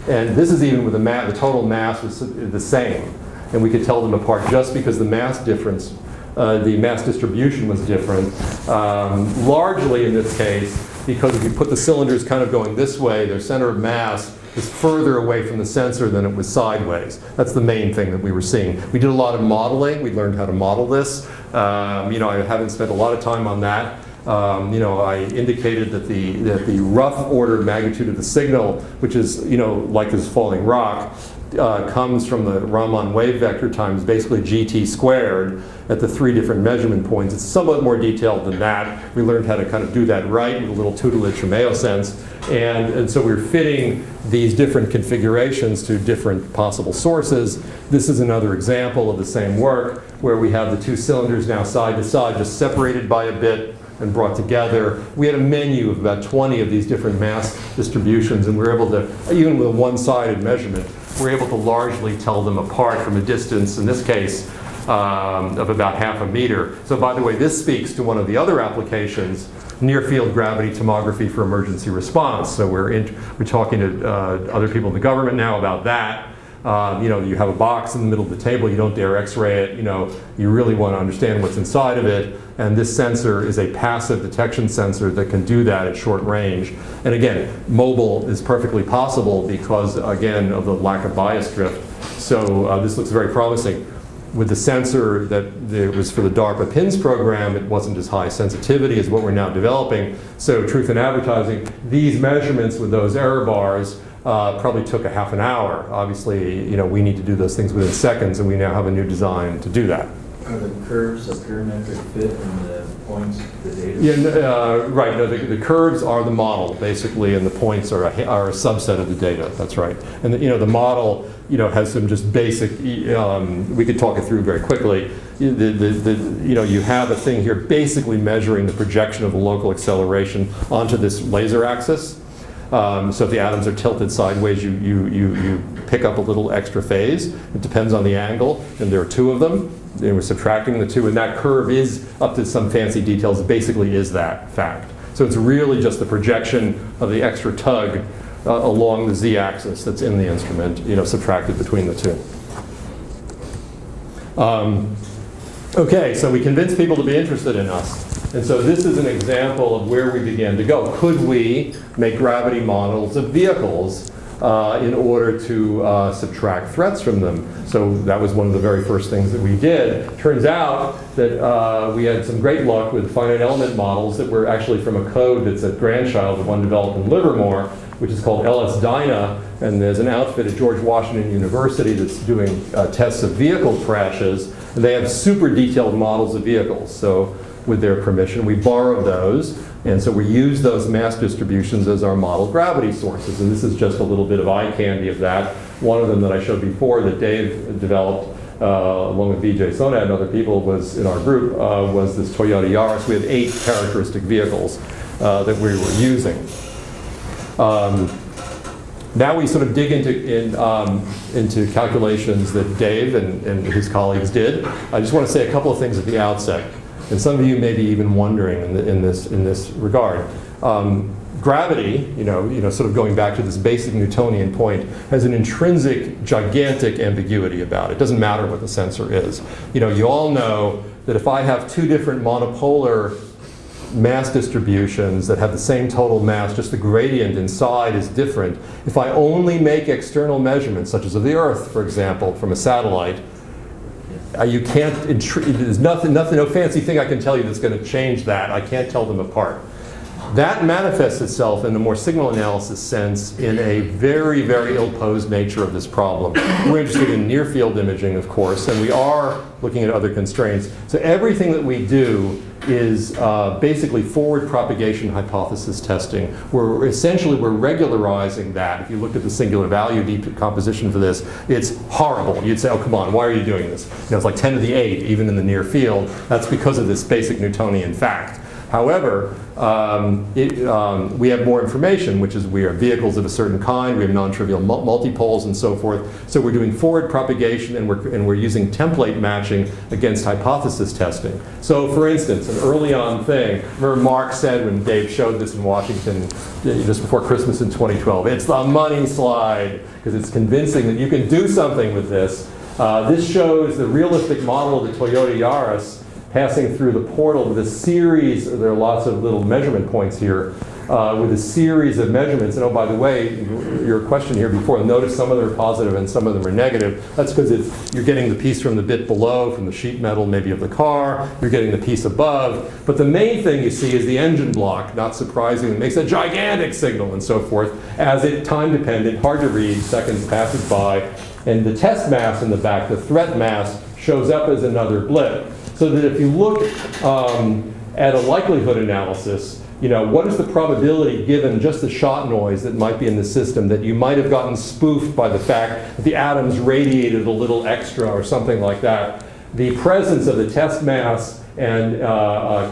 And this is even with the total mass was the same. And we could tell them apart just because the mass difference, the mass distribution was different. Largely in this case, because if you put the cylinders kind of going this way, their center of mass is further away from the sensor than it was sideways. That's the main thing that we were seeing. We did a lot of modeling. We learned how to model this. I haven't spent a lot of time on that. I indicated that the rough order of magnitude of the signal, which is, like this falling rock, comes from the Raman wave vector times basically GT squared at the 3 different measurement points. It's somewhat more detailed than that. We learned how to kind of do that right with a little tutelage from AOSense. And so we're fitting these different configurations to different possible sources. This is another example of the same work where we have the 2 cylinders now side to side, just separated by a bit and brought together. We had a menu of about 20 of these different mass distributions, and we were able to, even with a one-sided measurement, we're able to largely tell them apart from a distance, in this case, of about half a meter. So by the way, this speaks to one of the other applications, near-field gravity tomography for emergency response. So we're talking to other people in the government now about that. You have a box in the middle of the table, you don't dare x-ray it, you really want to understand what's inside of it, and this sensor is a passive detection sensor that can do that at short range. And again, mobile is perfectly possible because, again, of the lack of bias drift. So this looks very promising. With the sensor that was for the DARPA PINS program, it wasn't as high sensitivity as what we're now developing. So truth in advertising, these measurements with those error bars probably took a half an hour. Obviously, we need to do those things within seconds, and we now have a new design to do that. Are the curves a parametric fit and the points the data? Yeah, right. No, the curves are the model, basically, and the points are a subset of the data. That's right. And the model, has some just basic. We could talk it through very quickly. You have a thing here, basically measuring the projection of the local acceleration onto this laser axis. So if the atoms are tilted sideways, you pick up a little extra phase. It depends on the angle, and there are 2 of them. And we're subtracting the 2, and that curve is, up to some fancy details, basically is that fact. So it's really just the projection of the extra tug along the z-axis that's in the instrument, subtracted between the 2. Okay, so we convinced people to be interested in us. And so this is an example of where we began to go. Could we make gravity models of vehicles in order to subtract threats from them? So that was one of the very first things that we did. Turns out that we had some great luck with finite element models that were actually from a code that's a grandchild of one developed in Livermore, which is called LS-DYNA, and there's an outfit at George Washington University that's doing tests of vehicle crashes, and they have super detailed models of vehicles. So with their permission, we borrowed those, and so we used those mass distributions as our model gravity sources, and this is just a little bit of eye candy of that. One of them that I showed before that Dave developed along with Vijay Sonad and other people was in our group was this Toyota Yaris. We had 8 characteristic vehicles that we were using. Now we sort of dig into calculations that Dave and his colleagues did. I just want to say a couple of things at the outset. And some of you may be even wondering in this regard. Gravity, sort of going back to this basic Newtonian point, has an intrinsic, gigantic ambiguity about it. It doesn't matter what the sensor is. You all know that if I have two different monopolar mass distributions that have the same total mass, just the gradient inside is different. If I only make external measurements, such as of the Earth, for example, from a satellite, you can't, there's nothing, no fancy thing I can tell you that's going to change that. I can't tell them apart. That manifests itself in the more signal analysis sense in a very, very ill-posed nature of this problem. We're interested in near-field imaging, of course, and we are looking at other constraints. So everything that we do is basically forward propagation hypothesis testing. We're regularizing that. If you look at the singular value decomposition for this, it's horrible. You'd say, oh, come on, why are you doing this? It's like 10 to the 8, even in the near field. That's because of this basic Newtonian fact. However, we have more information, which is we are vehicles of a certain kind, we have non-trivial multipoles and so forth. So we're doing forward propagation and we're using template matching against hypothesis testing. So for instance, an early on thing, remember Mark said when Dave showed this in Washington just before Christmas in 2012, it's the money slide, because it's convincing that you can do something with this. This shows the realistic model of the Toyota Yaris passing through the portal with a series, there are lots of little measurement points here, with a series of measurements. And oh, by the way, your question here before, notice some of them are positive and some of them are negative. That's because you're getting the piece from the bit below, from the sheet metal maybe of the car, you're getting the piece above. But the main thing you see is the engine block, not surprisingly, makes a gigantic signal and so forth, as it time-dependent, hard to read, seconds passes by, and the test mass in the back, the threat mass, shows up as another blip. So that if you look at a likelihood analysis, what is the probability given just the shot noise that might be in the system that you might have gotten spoofed by the fact that the atoms radiated a little extra or something like that? The presence of the test mass and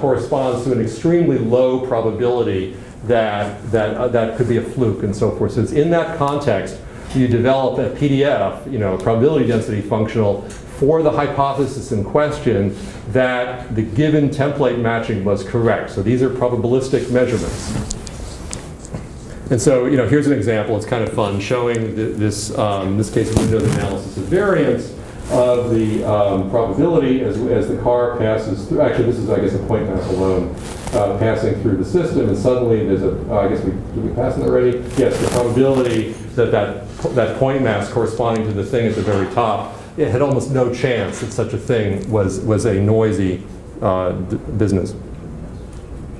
corresponds to an extremely low probability that could be a fluke and so forth. So it's in that context you develop a PDF, probability density functional, for the hypothesis in question that the given template matching was correct. So these are probabilistic measurements. And so, here's an example. It's kind of fun, showing this, in this case, Windows analysis of variance of the probability as the car passes through. Actually, this is, I guess, a point mass alone passing through the system, and suddenly there's I guess did we pass it already? Yes, the probability that point mass corresponding to the thing at the very top, it had almost no chance that such a thing was a noisy business.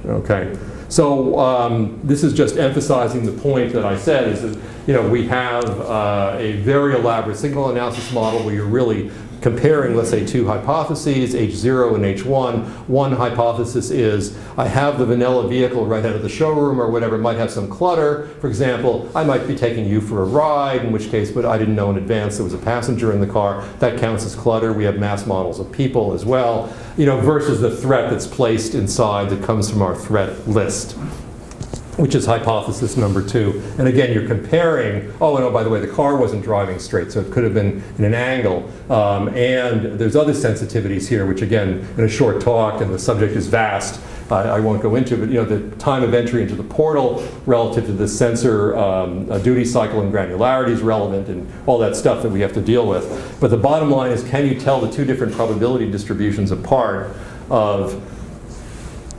Okay, so this is just emphasizing the point that I said, is that we have a very elaborate signal analysis model where you're really comparing, let's say, two hypotheses, H0 and H1. One hypothesis is I have the vanilla vehicle right out of the showroom or whatever, it might have some clutter. For example, I might be taking you for a ride, in which case, but I didn't know in advance there was a passenger in the car. That counts as clutter. We have mass models of people as well, versus the threat that's placed inside that comes from our threat list, which is hypothesis number 2. And again, you're comparing, by the way, the car wasn't driving straight, so it could have been in an angle. And there's other sensitivities here, which again, in a short talk, and the subject is vast, I won't go into, but the time of entry into the portal relative to the sensor duty cycle and granularity is relevant, and all that stuff that we have to deal with. But the bottom line is, can you tell the two different probability distributions apart of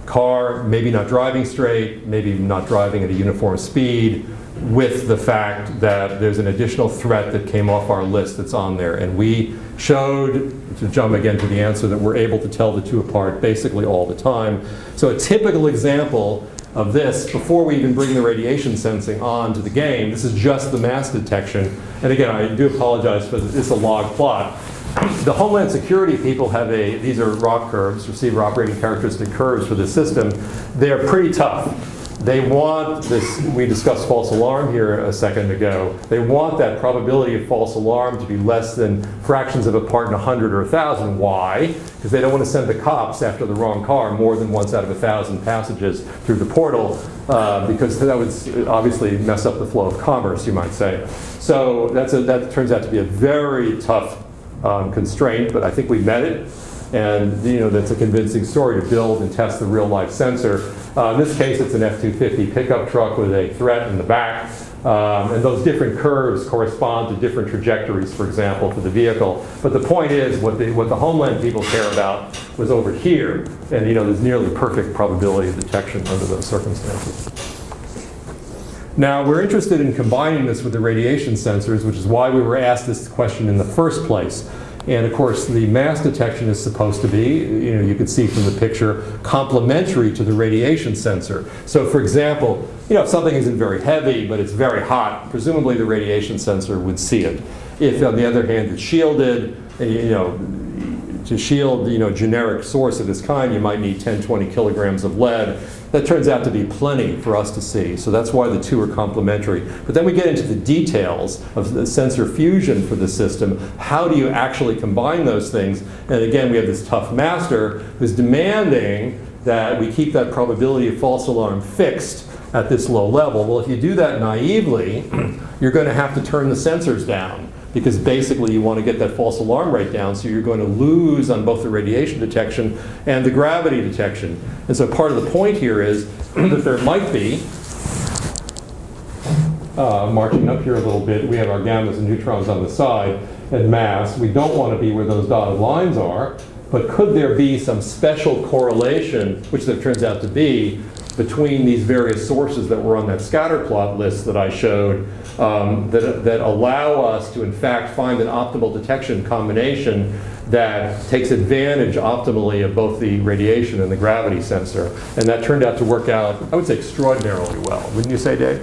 car maybe not driving straight, maybe not driving at a uniform speed, with the fact that there's an additional threat that came off our list that's on there. And we showed, to jump again to the answer, that we're able to tell the two apart basically all the time. So a typical example of this, before we even bring the radiation sensing on to the game, this is just the mass detection. And again, I do apologize for this, it's a log plot. The Homeland Security people have these are ROC curves, receiver operating characteristic curves for the system. They're pretty tough. They want this, we discussed false alarm here a second ago. They want that probability of false alarm to be less than fractions of a part in 100 or 1,000. Why? Because they don't want to send the cops after the wrong car more than once out of 1,000 passages through the portal, because that would obviously mess up the flow of commerce, you might say. So that turns out to be a very tough constraint, but I think we met it. And that's a convincing story to build and test the real-life sensor. In this case, it's an F-250 pickup truck with a threat in the back. And those different curves correspond to different trajectories, for example, for the vehicle. But the point is, what the Homeland people care about was over here. And there's nearly perfect probability of detection under those circumstances. Now, we're interested in combining this with the radiation sensors, which is why we were asked this question in the first place. And of course, the mass detection is supposed to be, you can see from the picture, complementary to the radiation sensor. So for example, if something isn't very heavy, but it's very hot, presumably the radiation sensor would see it. If, on the other hand, it's shielded, to shield, generic source of this kind, you might need 10, 20 kilograms of lead. That turns out to be plenty for us to see. So that's why the two are complementary. But then we get into the details of the sensor fusion for the system. How do you actually combine those things? And again, we have this tough master who's demanding that we keep that probability of false alarm fixed at this low level. Well, if you do that naively, you're going to have to turn the sensors down, because basically you want to get that false alarm rate down, so you're going to lose on both the radiation detection and the gravity detection. And so part of the point here is that there might be, marching up here a little bit, we have our gammas and neutrons on the side and mass. We don't want to be where those dotted lines are, but could there be some special correlation, which there turns out to be, between these various sources that were on that scatter plot list that I showed, that allow us to in fact find an optimal detection combination that takes advantage optimally of both the radiation and the gravity sensor. And that turned out to work out, I would say, extraordinarily well. Wouldn't you say, Dave?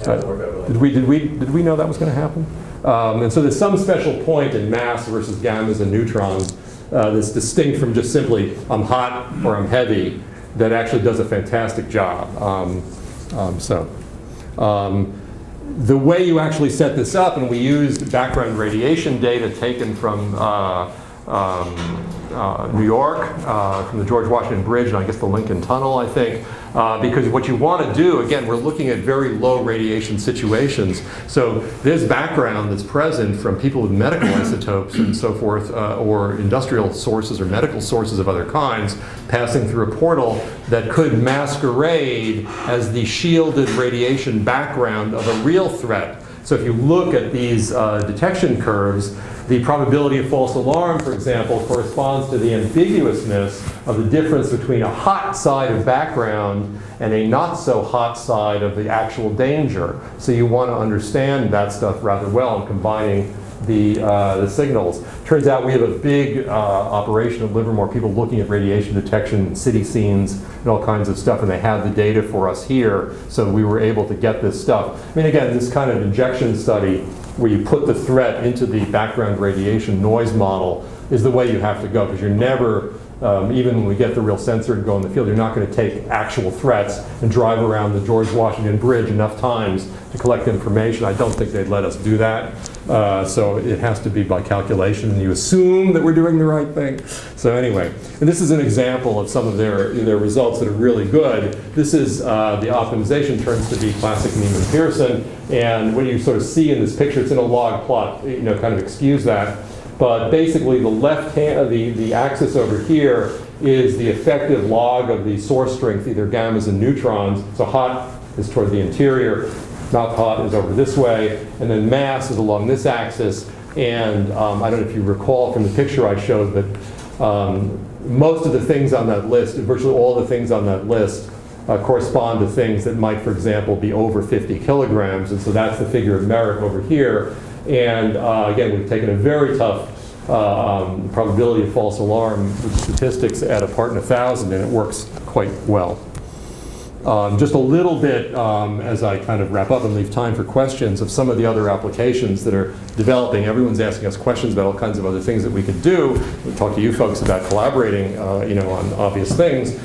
Yeah, it worked out really Did we know that was going to happen? And so there's some special point in mass versus gammas and neutrons that's distinct from just simply I'm hot or I'm heavy, that actually does a fantastic job. The way you actually set this up, and we used background radiation data taken from New York, from the George Washington Bridge, and I guess the Lincoln Tunnel, I think, because what you want to do, again, we're looking at very low radiation situations. So there's background that's present from people with medical isotopes and so forth, or industrial sources or medical sources of other kinds, passing through a portal that could masquerade as the shielded radiation background of a real threat. So if you look at these detection curves, the probability of false alarm, for example, corresponds to the ambiguousness of the difference between a hot side of background and a not so hot side of the actual danger. So you want to understand that stuff rather well in combining the signals. Turns out we have a big operation at Livermore, people looking at radiation detection, city scenes, and all kinds of stuff, and they have the data for us here, so we were able to get this stuff. I mean, again, this kind of injection study where you put the threat into the background radiation noise model is the way you have to go, because you're never, even when we get the real sensor and go in the field, you're not going to take actual threats and drive around the George Washington Bridge enough times to collect information. I don't think they'd let us do that. So it has to be by calculation, and you assume that we're doing the right thing. So anyway, and this is an example of some of their results that are really good. This is the optimization turns to be classic Neiman-Pearson, and what you sort of see in this picture, it's in a log plot, kind of excuse that. But basically the left hand, the axis over here is the effective log of the source strength, either gammas and neutrons. So hot is toward the interior, not hot is over this way, and then mass is along this axis. And I don't know if you recall from the picture I showed, but most of the things on that list, virtually all the things on that list, correspond to things that might, for example, be over 50 kilograms. And so that's the figure of merit over here. And again, we've taken a very tough probability of false alarm with statistics at a part in 1,000, and it works quite well. Just a little bit, as I kind of wrap up and leave time for questions, of some of the other applications that are developing. Everyone's asking us questions about all kinds of other things that we could do. We'll talk to you folks about collaborating, on obvious things.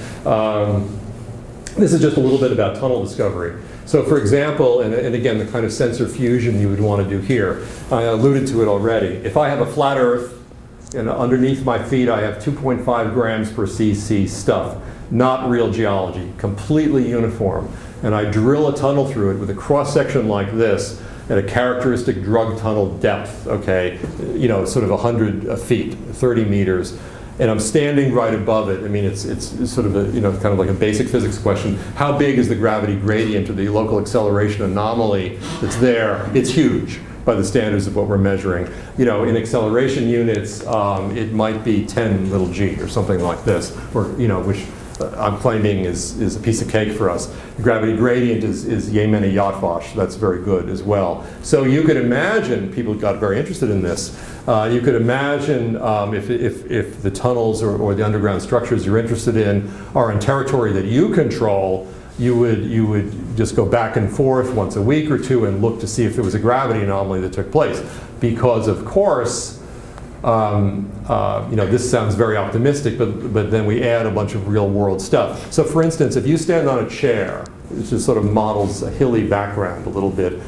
This is just a little bit about tunnel discovery. So for example, and again, the kind of sensor fusion you would want to do here, I alluded to it already. If I have a flat Earth, and underneath my feet I have 2.5 grams per cc stuff, not real geology, completely uniform, and I drill a tunnel through it with a cross-section like this at a characteristic drug tunnel depth, okay, sort of 100 feet, 30 meters. and I'm standing right above it. I mean, it's sort of a, kind of like a basic physics question. How big is the gravity gradient or the local acceleration anomaly that's there? It's huge by the standards of what we're measuring. In acceleration units, it might be 10 little g or something like this, or, which I'm claiming is a piece of cake for us. The gravity gradient is Yemeni Yatvash. That's very good as well. So you could imagine, people got very interested in this, you could imagine if the tunnels or the underground structures you're interested in are in territory that you control, you would just go back and forth once a week or two and look to see if there was a gravity anomaly that took place. Because of course, this sounds very optimistic, but then we add a bunch of real world stuff. So for instance, if you stand on a chair, it just sort of models a hilly background a little bit,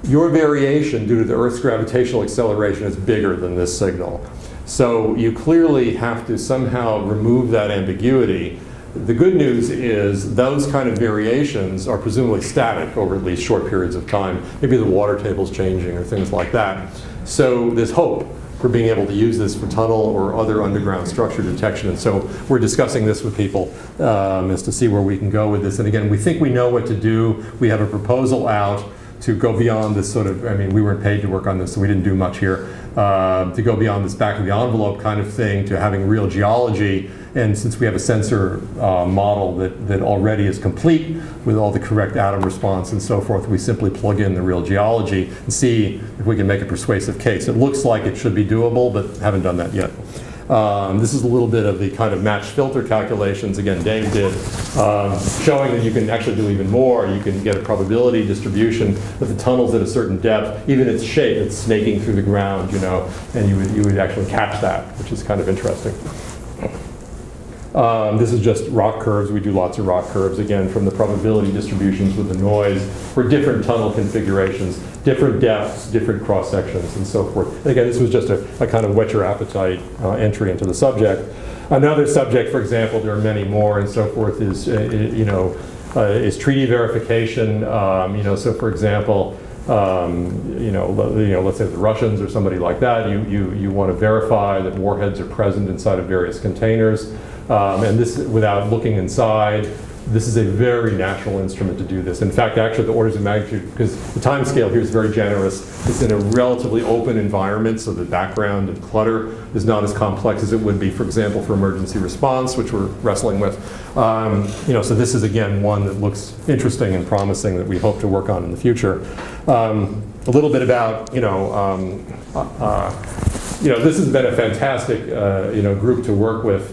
your variation due to the Earth's gravitational acceleration is bigger than this signal. So you clearly have to somehow remove that ambiguity. The good news is those kind of variations are presumably static over at least short periods of time. Maybe the water table's changing or things like that. So there's hope for being able to use this for tunnel or other underground structure detection. And so we're discussing this with people as to see where we can go with this. And again, we think we know what to do. We have a proposal out to go beyond this sort of, we weren't paid to work on this, so we didn't do much here, to go beyond this back of the envelope kind of thing to having real geology. And since we have a sensor model that already is complete with all the correct atom response and so forth, we simply plug in the real geology and see if we can make a persuasive case. It looks like it should be doable, but haven't done that yet. This is a little bit of the kind of matched filter calculations, again, Dave did, showing that you can actually do even more. You can get a probability distribution with the tunnels at a certain depth, even its shape, it's snaking through the ground, and you would actually catch that, which is kind of interesting. This is just rock curves. We do lots of rock curves, again, from the probability distributions with the noise for different tunnel configurations, different depths, different cross sections, and so forth. And again, this was just a kind of whet your appetite entry into the subject. Another subject, for example, there are many more and so forth, is treaty verification. So for example, let's say the Russians or somebody like that, you want to verify that warheads are present inside of various containers. And this, without looking inside, this is a very natural instrument to do this. In fact, actually, the orders of magnitude, because the time scale here is very generous, it's in a relatively open environment, so the background and clutter is not as complex as it would be, for example, for emergency response, which we're wrestling with. So this is, again, one that looks interesting and promising that we hope to work on in the future. A little bit about, this has been a fantastic, group to work with,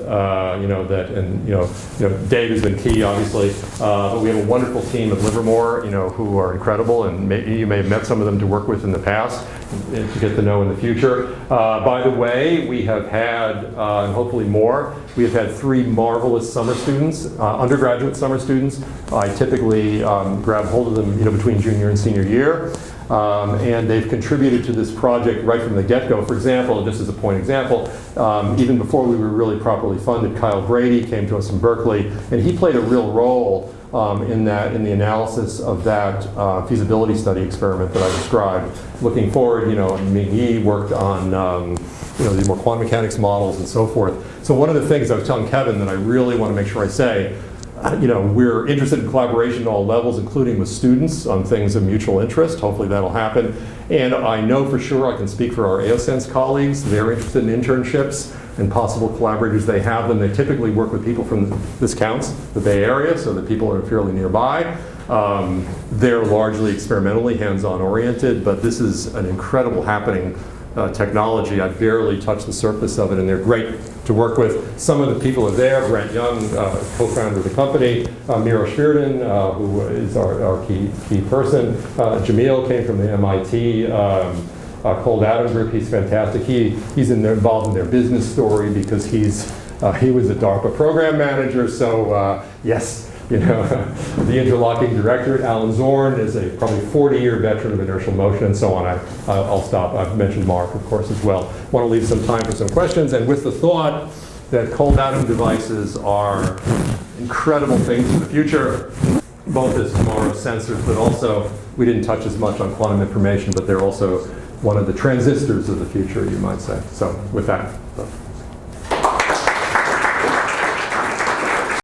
Dave has been key, obviously, but we have a wonderful team at Livermore, who are incredible, and you may have met some of them to work with in the past, and to get to know in the future. By the way, we have had, and hopefully more, we have had 3 marvelous summer students, undergraduate summer students. I typically grab hold of them, between junior and senior year. And they've contributed to this project right from the get-go. For example, just as a point example, even before we were really properly funded, Kyle Brady came to us from Berkeley, and he played a real role in the analysis of that feasibility study experiment that I described. Looking forward, Ming-Yi worked on the more quantum mechanics models and so forth. So one of the things I was telling Kevin that I really want to make sure I say, we're interested in collaboration at all levels, including with students on things of mutual interest. Hopefully that'll happen. And I know for sure, I can speak for our AOSense colleagues, they're interested in internships and possible collaborators. They have them. They typically work with people from, this counts, the Bay Area, so that people are fairly nearby. They're largely experimentally hands-on oriented, but this is an incredible happening technology. I barely touched the surface of it, and they're great to work with. Some of the people are there. Brent Young, co-founder of the company, Miro Sheridan, who is our key person. Jamil came from the MIT Cold Atom Group. He's fantastic. He's involved in their business story because he was a DARPA program manager. So yes. The interlocking directorate, Alan Zorn, is a probably 40-year veteran of inertial motion and so on. I'll stop. I've mentioned Mark, of course, as well. Want to leave some time for some questions, and with the thought that cold atom devices are incredible things in the future, both as tomorrow's sensors, but also, we didn't touch as much on quantum information, but they're also one of the transistors of the future, you might say. So with that.